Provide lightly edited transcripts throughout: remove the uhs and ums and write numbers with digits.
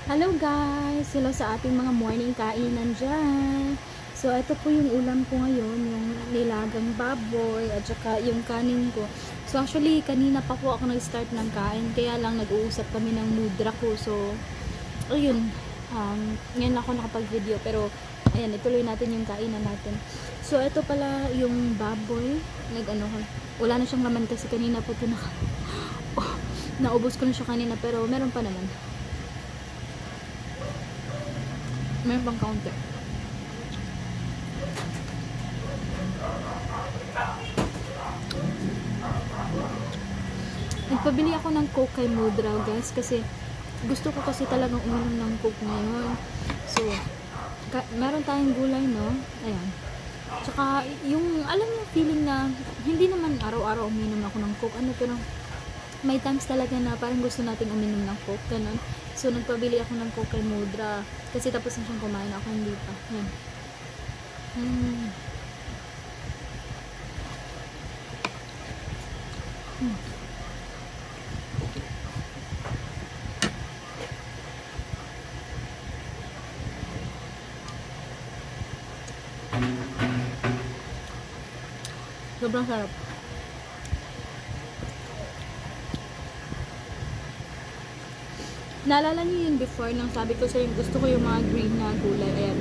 Hello guys! Hello sa ating mga morning kainan dyan. So, ito po yung ulam ko ngayon, yung nilagang baboy at saka yung kanin ko. So, actually, kanina pa po ako nag-start ng kain, kaya lang nag-uusap kami ng mudra ko. So, ayun, ngayon lang ako nakapag-video, pero ayan, ituloy natin yung kainan natin. So, ito pala yung baboy, wala na siyang laman kasi kanina po ito naubos ko na siya kanina, pero meron pa naman. Meron pang counter. Nagpabili ako ng Coke kay Mudra, guys, kasi gusto ko kasi talagang uminom ng Coke ngayon. So, meron tayong gulay, no? Ayan. Tsaka, yung, alam niyo, feeling na, hindi naman araw-araw uminom ako ng Coke. Pero, may times talaga na parang gusto nating uminom ng Coke, ganun. So, nagpabili ako ng Coke kay Mudra. Kasi tapos na siyang kumain, ako hindi pa. Yan. Sobrang sarap. Naalala niyo yun before nang sabi ko sa yung gusto ko yung mga green na gulay. Ayan.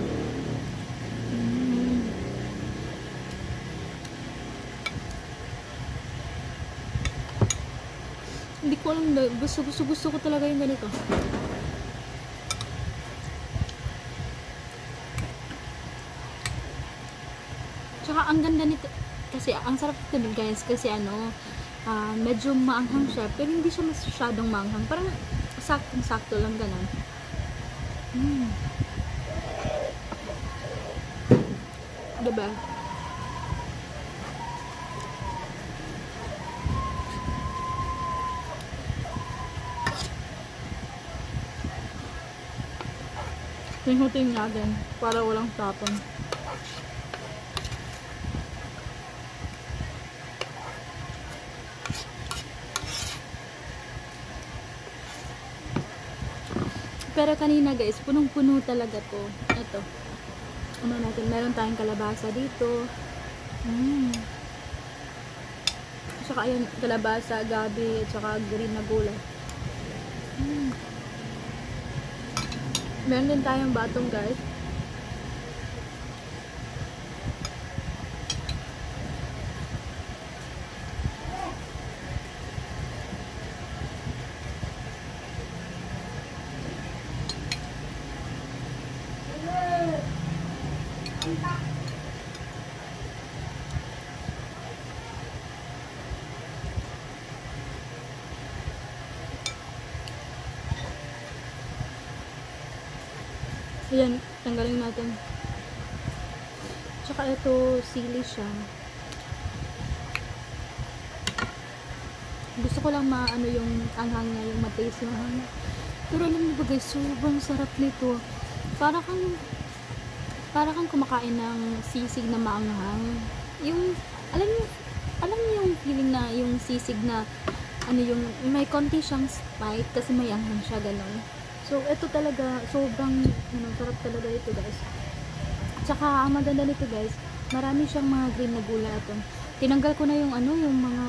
Hindi ko alam, gusto ko talaga yung ganito. Tsaka ang ganda nito kasi ang sarap nito, guys, kasi medyo maanghang siya, pero hindi siya masyadong maanghang. Parang saktong-sakto lang ganun. Diba? Tinghutin natin para walang tapon. Pero kanina, guys, punong-puno talaga to. Ito. Meron tayong kalabasa dito. Saka ayun, kalabasa, gabi, at saka green na gulay. Meron din tayong batong, guys. Ayan, tanggalin natin. Tsaka ito, sili siya. Gusto ko lang maano yung anghang niya, yung mataste yung anghang. Pero alam mo ba, guys, sobrang sarap nito. Para kang kumakain ng sisig na maanghang. Yung, alam niyo yung feeling na yung sisig na yung may konti siyang spike kasi may anghang siya, ganun. So, ito talaga, sobrang, sarap talaga ito, guys. Tsaka, ang maganda nito, guys, marami siyang mga green na gulay ito. Tinanggal ko na yung, yung mga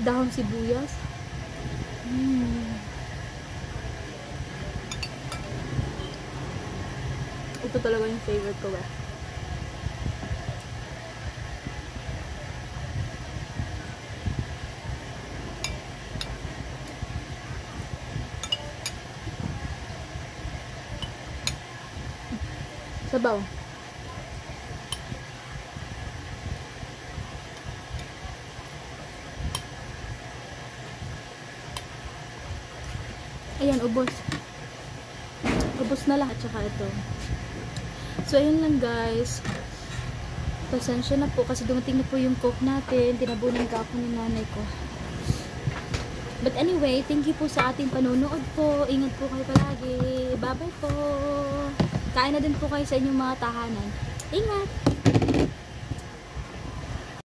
dahon sibuyas. Ito talaga yung favorite ko, guys. Sabaw. Ayan, ubos. Ubos na lahat, tsaka ito. So, ayun lang, guys. Pasensya na po kasi dumating na po yung Coke natin. Tinabunan ka ako ni nanay ko. But anyway, thank you po sa ating panonood po. Ingat po kayo palagi. Bye-bye po. Kain na din po kayo sa inyong mga tahanan. Ingat!